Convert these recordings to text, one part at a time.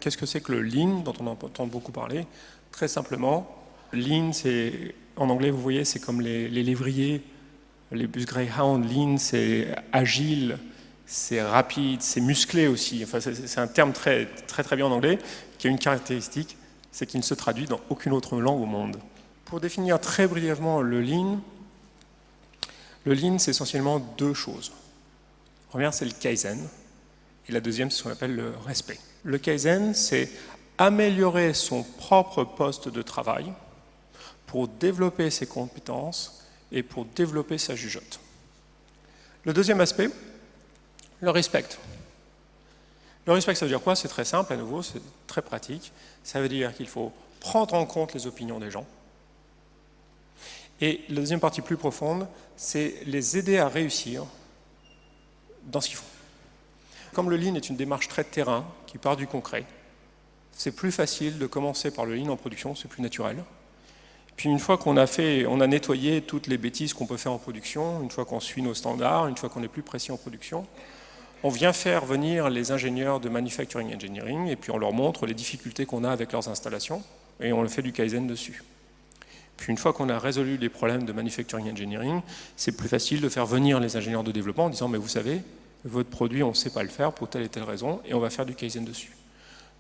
Qu'est-ce que c'est que le Lean, dont on entend beaucoup parler? Très simplement, Lean, c'est, en anglais, vous voyez, c'est comme les lévriers, les bus Greyhound. Lean, c'est agile, c'est rapide, c'est musclé aussi. Enfin, c'est un terme très bien en anglais, qui a une caractéristique, c'est qu'il ne se traduit dans aucune autre langue au monde. Pour définir très brièvement le Lean, c'est essentiellement deux choses. La première, c'est le Kaizen, et la deuxième, c'est ce qu'on appelle le respect. Le Kaizen, c'est améliorer son propre poste de travail pour développer ses compétences et pour développer sa jugeote. Le deuxième aspect, le respect. Le respect, ça veut dire quoi? C'est très simple, à nouveau, c'est très pratique. Ça veut dire qu'il faut prendre en compte les opinions des gens. Et la deuxième partie plus profonde, c'est les aider à réussir dans ce qu'ils font. Comme le Lean est une démarche très de terrain, qui part du concret, c'est plus facile de commencer par le Lean en production, c'est plus naturel. Puis une fois qu'on a nettoyé toutes les bêtises qu'on peut faire en production, une fois qu'on suit nos standards, une fois qu'on est plus précis en production, on vient faire venir les ingénieurs de manufacturing engineering et puis on leur montre les difficultés qu'on a avec leurs installations et on fait du Kaizen dessus. Puis une fois qu'on a résolu les problèmes de manufacturing engineering, c'est plus facile de faire venir les ingénieurs de développement en disant « mais vous savez, votre produit, on ne sait pas le faire pour telle et telle raison et on va faire du Kaizen dessus ».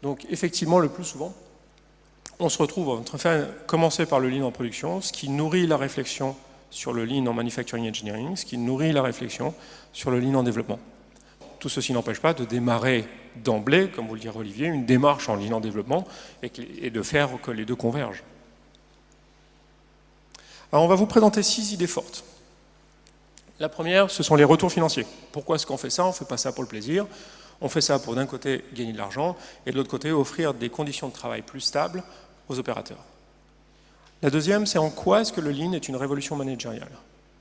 Donc effectivement, le plus souvent, on se retrouve en train de commencer par le Lean en production, ce qui nourrit la réflexion sur le Lean en manufacturing engineering, ce qui nourrit la réflexion sur le Lean en développement. Tout ceci n'empêche pas de démarrer d'emblée, comme vous le dirait Olivier, une démarche en Lean en développement et de faire que les deux convergent. Alors on va vous présenter 6 idées fortes. La première, ce sont les retours financiers. Pourquoi est-ce qu'on fait ça? On ne fait pas ça pour le plaisir. On fait ça pour d'un côté gagner de l'argent et de l'autre côté offrir des conditions de travail plus stables aux opérateurs. La deuxième, c'est en quoi est-ce que le Lean est une révolution managériale.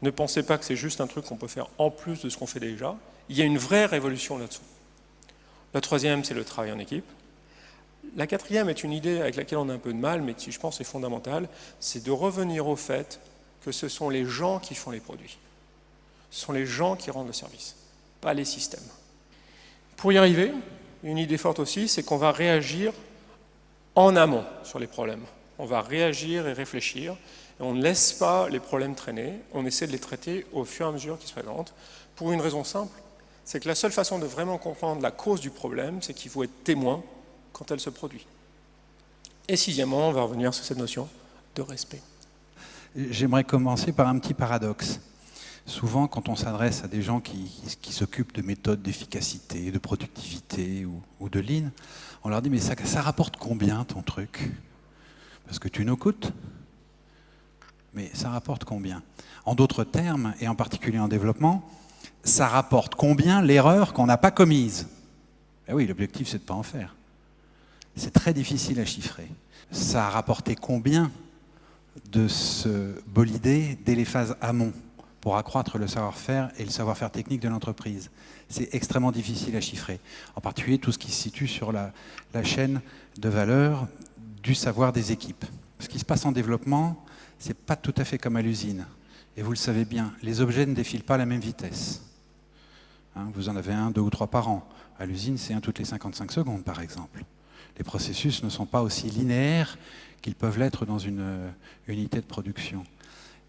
Ne pensez pas que c'est juste un truc qu'on peut faire en plus de ce qu'on fait déjà. Il y a une vraie révolution là-dessous. La troisième, c'est le travail en équipe. La quatrième est une idée avec laquelle on a un peu de mal, mais qui, je pense, est fondamentale, c'est de revenir au fait que ce sont les gens qui font les produits. Ce sont les gens qui rendent le service, pas les systèmes. Pour y arriver, une idée forte aussi, c'est qu'on va réagir en amont sur les problèmes. On va réagir et réfléchir, et on ne laisse pas les problèmes traîner, on essaie de les traiter au fur et à mesure qu'ils se présentent, pour une raison simple, c'est que la seule façon de vraiment comprendre la cause du problème, c'est qu'il faut être témoin quand elle se produit. Et sixièmement, on va revenir sur cette notion de respect. J'aimerais commencer par un petit paradoxe. Souvent, quand on s'adresse à des gens qui s'occupent de méthodes d'efficacité, de productivité ou de Lean, on leur dit « mais ça rapporte combien ton truc ?» Parce que tu nous coûtes. Mais ça rapporte combien? En d'autres termes, et en particulier en développement, ça rapporte combien l'erreur qu'on n'a pas commise? Eh oui, l'objectif, c'est de ne pas en faire. C'est très difficile à chiffrer. Ça a rapporté combien de se bolider dès les phases amont pour accroître le savoir-faire et le savoir-faire technique de l'entreprise? C'est extrêmement difficile à chiffrer. En particulier tout ce qui se situe sur la chaîne de valeur du savoir des équipes. Ce qui se passe en développement, c'est pas tout à fait comme à l'usine. Et vous le savez bien, les objets ne défilent pas à la même vitesse. Hein, vous en avez 1, 2 ou 3 par an. À l'usine, c'est 1 toutes les 55 secondes, par exemple. Les processus ne sont pas aussi linéaires qu'ils peuvent l'être dans une unité de production.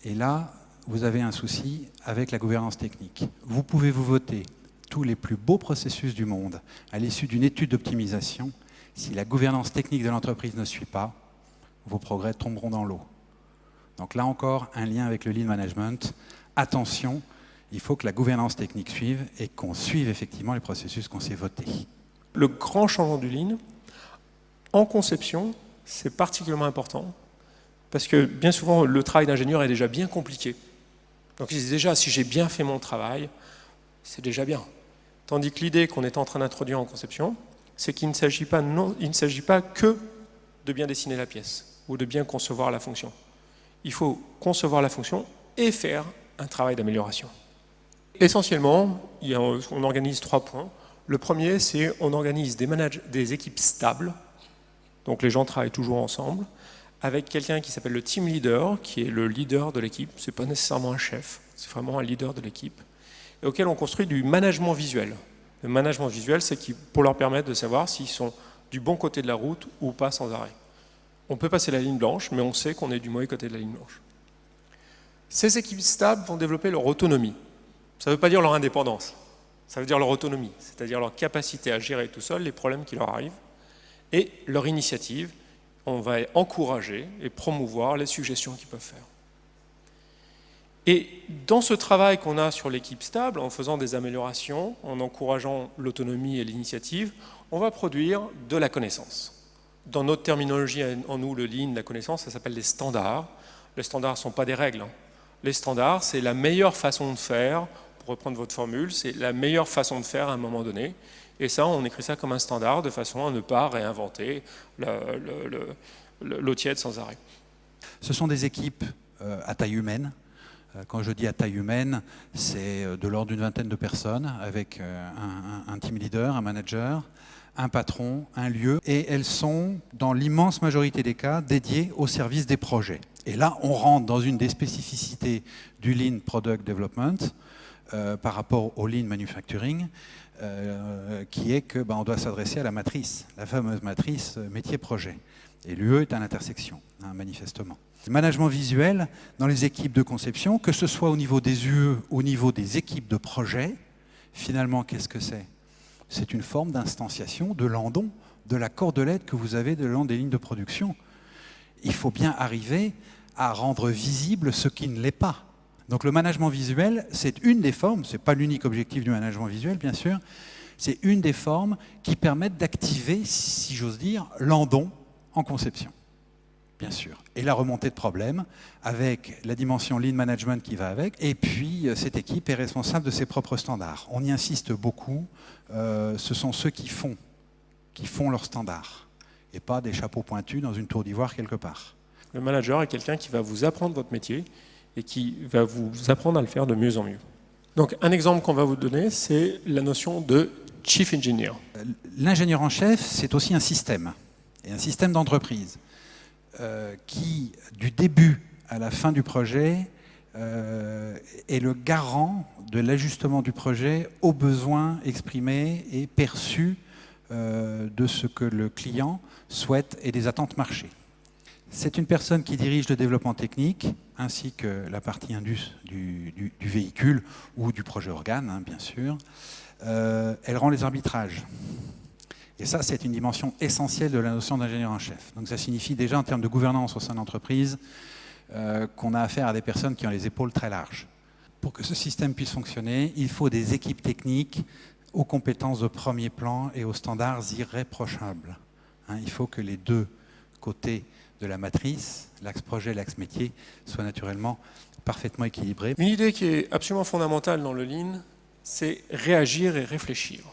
Et là, vous avez un souci avec la gouvernance technique. Vous pouvez vous voter tous les plus beaux processus du monde à l'issue d'une étude d'optimisation. Si la gouvernance technique de l'entreprise ne suit pas, vos progrès tomberont dans l'eau. Donc là encore, un lien avec le Lean Management. Attention, il faut que la gouvernance technique suive et qu'on suive effectivement les processus qu'on s'est votés. Le grand changement du Lean, en conception, c'est particulièrement important parce que bien souvent, le travail d'ingénieur est déjà bien compliqué. Donc il se dit déjà, si j'ai bien fait mon travail, c'est déjà bien. Tandis que l'idée qu'on est en train d'introduire en conception, c'est qu'il ne s'agit pas que de bien dessiner la pièce ou de bien concevoir la fonction. Il faut concevoir la fonction et faire un travail d'amélioration. Essentiellement, on organise 3 points. Le premier, c'est on organise des équipes stables, donc les gens travaillent toujours ensemble, avec quelqu'un qui s'appelle le team leader, qui est le leader de l'équipe. Ce n'est pas nécessairement un chef, c'est vraiment un leader de l'équipe, et auquel on construit du management visuel. Le management visuel, c'est pour leur permettre de savoir s'ils sont du bon côté de la route ou pas sans arrêt. On peut passer la ligne blanche, mais on sait qu'on est du mauvais côté de la ligne blanche. Ces équipes stables vont développer leur autonomie. Ça ne veut pas dire leur indépendance, ça veut dire leur autonomie, c'est-à-dire leur capacité à gérer tout seul les problèmes qui leur arrivent, et leur initiative. On va encourager et promouvoir les suggestions qu'ils peuvent faire. Et dans ce travail qu'on a sur l'équipe stable, en faisant des améliorations, en encourageant l'autonomie et l'initiative, on va produire de la connaissance. Dans notre terminologie, en nous, le Lean, la connaissance, ça s'appelle les standards. Les standards ne sont pas des règles. Les standards, c'est la meilleure façon de faire, pour reprendre votre formule, c'est la meilleure façon de faire à un moment donné. Et ça, on écrit ça comme un standard, de façon à ne pas réinventer l'eau tiède sans arrêt. Ce sont des équipes à taille humaine. Quand je dis à taille humaine, c'est de l'ordre d'une vingtaine de personnes, avec un team leader, un manager, un patron, un lieu, et elles sont, dans l'immense majorité des cas, dédiées au service des projets. Et là, on rentre dans une des spécificités du Lean Product Development par rapport au Lean Manufacturing, qui est que on doit s'adresser à la matrice, la fameuse matrice métier-projet. Et l'UE est à l'intersection, manifestement. Le management visuel dans les équipes de conception, que ce soit au niveau des UE, au niveau des équipes de projet, finalement, qu'est-ce que c'est? C'est une forme d'instanciation de l'endon, de la cordelette que vous avez de long des lignes de production. Il faut bien arriver à rendre visible ce qui ne l'est pas. Donc le management visuel, c'est une des formes, ce n'est pas l'unique objectif du management visuel, bien sûr, c'est une des formes qui permettent d'activer, si j'ose dire, l'endon en conception, bien sûr. Et la remontée de problèmes avec la dimension Lean Management qui va avec. Et puis, cette équipe est responsable de ses propres standards. On y insiste beaucoup. Ce sont ceux qui font leurs standards et pas des chapeaux pointus dans une tour d'ivoire quelque part. Le manager est quelqu'un qui va vous apprendre votre métier et qui va vous apprendre à le faire de mieux en mieux. Donc, un exemple qu'on va vous donner, c'est la notion de Chief Engineer. L'ingénieur en chef, c'est aussi un système. Et un système d'entreprise qui, du début à la fin du projet, est le garant de l'ajustement du projet aux besoins exprimés et perçus de ce que le client souhaite et des attentes marché. C'est une personne qui dirige le développement technique ainsi que la partie indus du véhicule ou du projet organe, bien sûr. Elle rend les arbitrages. Et ça, c'est une dimension essentielle de la notion d'ingénieur en chef. Donc ça signifie déjà en termes de gouvernance au sein de l'entreprise qu'on a affaire à des personnes qui ont les épaules très larges. Pour que ce système puisse fonctionner, il faut des équipes techniques aux compétences de premier plan et aux standards irréprochables. Il faut que les deux côtés de la matrice, l'axe projet et l'axe métier, soient naturellement parfaitement équilibrés. Une idée qui est absolument fondamentale dans le Lean, c'est réagir et réfléchir.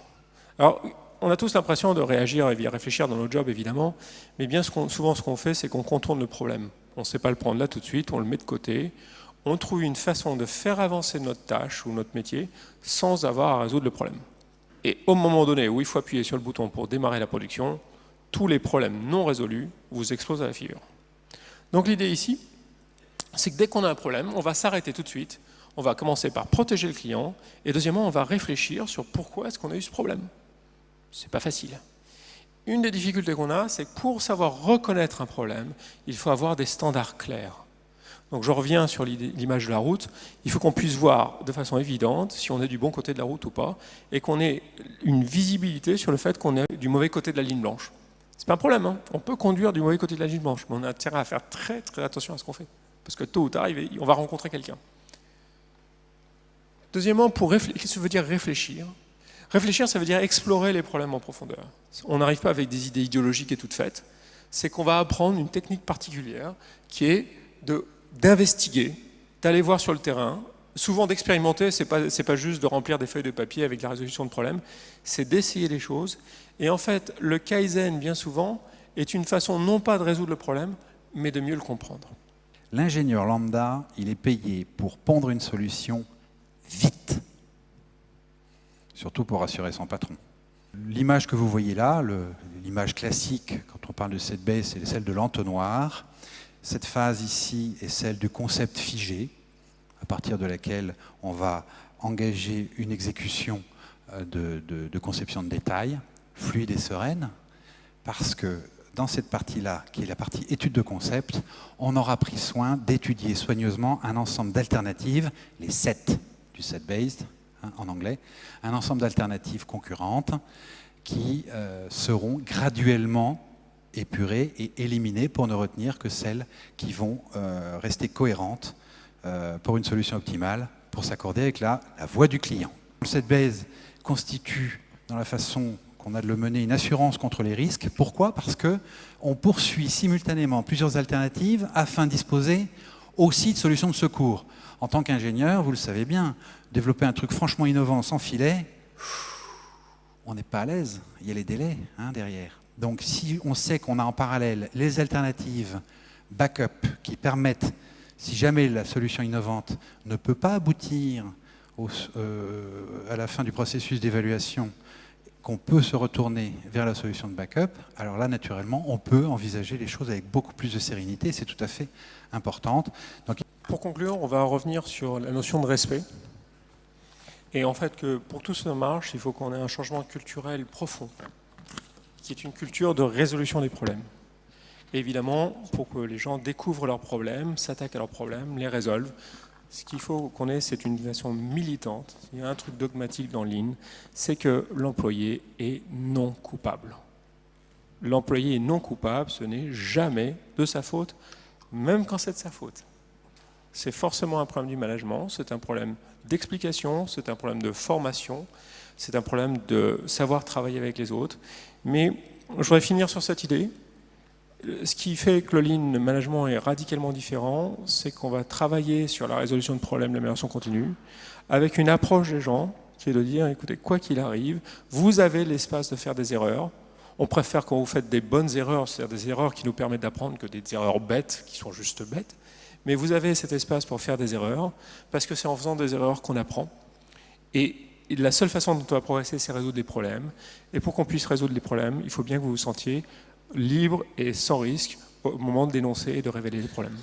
Alors, on a tous l'impression de réagir et réfléchir dans notre job, évidemment, mais bien souvent ce qu'on fait, c'est qu'on contourne le problème. On ne sait pas le prendre là tout de suite, on le met de côté, on trouve une façon de faire avancer notre tâche ou notre métier sans avoir à résoudre le problème. Et au moment donné où il faut appuyer sur le bouton pour démarrer la production, tous les problèmes non résolus vous explosent à la figure. Donc l'idée ici, c'est que dès qu'on a un problème, on va s'arrêter tout de suite, on va commencer par protéger le client, et deuxièmement, on va réfléchir sur pourquoi est-ce qu'on a eu ce problème. C'est pas facile. Une des difficultés qu'on a, c'est que pour savoir reconnaître un problème, il faut avoir des standards clairs. Donc je reviens sur l'image de la route, il faut qu'on puisse voir de façon évidente si on est du bon côté de la route ou pas, et qu'on ait une visibilité sur le fait qu'on est du mauvais côté de la ligne blanche. C'est pas un problème, hein. On peut conduire du mauvais côté de la ligne blanche, mais on a intérêt à faire très très attention à ce qu'on fait, parce que tôt ou tard, on va rencontrer quelqu'un. Deuxièmement, qu'est-ce que ça veut dire réfléchir ? Réfléchir, ça veut dire explorer les problèmes en profondeur. On n'arrive pas avec des idées idéologiques et toutes faites, c'est qu'on va apprendre une technique particulière qui est d'investiguer, d'aller voir sur le terrain, souvent d'expérimenter, c'est pas juste de remplir des feuilles de papier avec la résolution de problèmes, c'est d'essayer les choses. Et en fait, le Kaizen, bien souvent, est une façon non pas de résoudre le problème, mais de mieux le comprendre. L'ingénieur lambda, il est payé pour pondre une solution vite, surtout pour rassurer son patron. L'image que vous voyez là, l'image classique, quand on parle de cette baie, c'est celle de l'entonnoir. Cette phase ici est celle du concept figé, à partir de laquelle on va engager une exécution de conception de détail, fluide et sereine. parce que dans cette partie-là, qui est la partie étude de concept, on aura pris soin d'étudier soigneusement un ensemble d'alternatives, les sets du set-based, en anglais, un ensemble d'alternatives concurrentes qui seront graduellement épurées et éliminées pour ne retenir que celles qui vont rester cohérentes pour une solution optimale, pour s'accorder avec la voix du client. Le set-based constitue, dans la façon qu'on a de le mener, une assurance contre les risques. Pourquoi? Parce qu'on poursuit simultanément plusieurs alternatives afin de disposer aussi de solutions de secours. En tant qu'ingénieur, vous le savez bien, développer un truc franchement innovant sans filet, on n'est pas à l'aise. Il y a les délais derrière. Donc si on sait qu'on a en parallèle les alternatives backup qui permettent, si jamais la solution innovante ne peut pas aboutir à la fin du processus d'évaluation, qu'on peut se retourner vers la solution de backup, alors là, naturellement, on peut envisager les choses avec beaucoup plus de sérénité. C'est tout à fait important. Donc, pour conclure, on va revenir sur la notion de respect. Et en fait, que pour que tout ça marche, il faut qu'on ait un changement culturel profond, qui est une culture de résolution des problèmes. Et évidemment, pour que les gens découvrent leurs problèmes, s'attaquent à leurs problèmes, les résolvent, ce qu'il faut qu'on ait, c'est une dimension militante. Il y a un truc dogmatique dans Lean, c'est que l'employé est non coupable. L'employé est non coupable, ce n'est jamais de sa faute, même quand c'est de sa faute. C'est forcément un problème du management, c'est un problème d'explication, c'est un problème de formation, c'est un problème de savoir travailler avec les autres. Mais je voudrais finir sur cette idée. Ce qui fait que le Lean Management est radicalement différent, c'est qu'on va travailler sur la résolution de problèmes, l'amélioration continue, avec une approche des gens qui est de dire, écoutez, quoi qu'il arrive, vous avez l'espace de faire des erreurs. On préfère quand vous faites des bonnes erreurs, c'est-à-dire des erreurs qui nous permettent d'apprendre, que des erreurs bêtes, qui sont juste bêtes. Mais vous avez cet espace pour faire des erreurs, parce que c'est en faisant des erreurs qu'on apprend. Et la seule façon dont on va progresser, c'est résoudre des problèmes. Et pour qu'on puisse résoudre les problèmes, il faut bien que vous vous sentiez libre et sans risque au moment de dénoncer et de révéler les problèmes.